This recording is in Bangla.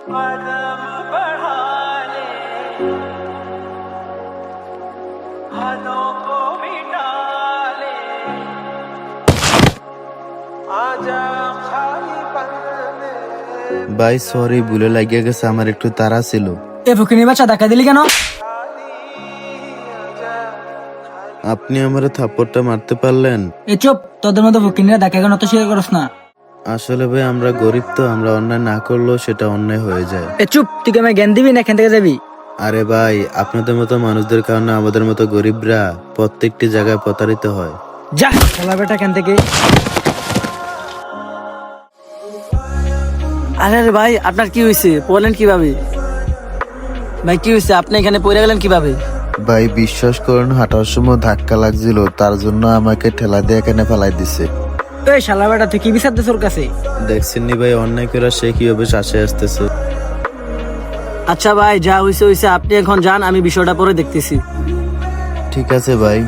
कदम बढ़ा ले, हदों को मिटा ले, आजा खाली पन में ভাই সরি, ভুলে লাগিয়ে গেছে, আমার একটু তাড়া ছিল। এ ফকিনি বাচ্চা ধাক্কা দিলি কেন? আপনি আমারে থাপ্পড়টা মারতে পারলেন? এ চুপ, তোদের মতো ফকিনিরা ধাক্কা কেন তো স্বীকার করস না? আসলে ভাই আমরা গরিব তো, আমরা অন্যায় না করলেও সেটা অন্যায় হয়ে যায়। এ চুপ, তুই কি আমায় জ্ঞান দিবি না এখান থেকে যাবি? আরে ভাই, আপনাদের মতো মানুষদের কারণে আমাদের মতো গরিবরা প্রত্যেকটি জায়গায় প্রতারিত হয়। যা শালা বেটা এখান থেকে। আরে আরে ভাই, আপনার কি হয়েছে? পড়লেন কিভাবে? ভাই কি হয়েছে? আপনি এখানে পড়ে গেলেন কিভাবে? ভাই বিশ্বাস করেন, হাঁটার সময় ধাক্কা লাগছিল, তার জন্য আমাকে ঠেলা দিয়ে এখানে ফেলাই দিছে। এই শালা বেটা তুই কি বিচার দিস ওর কাছে? দেখছেন নি ভাই, অন্যায় করে সে কিভাবে শ্বাসে আসতেছে। আচ্ছা ভাই, যা হয়েছে হয়েছে, আপনি এখন যান, আমি বিষয়টা পরে দেখতেছি। ঠিক আছে ভাই।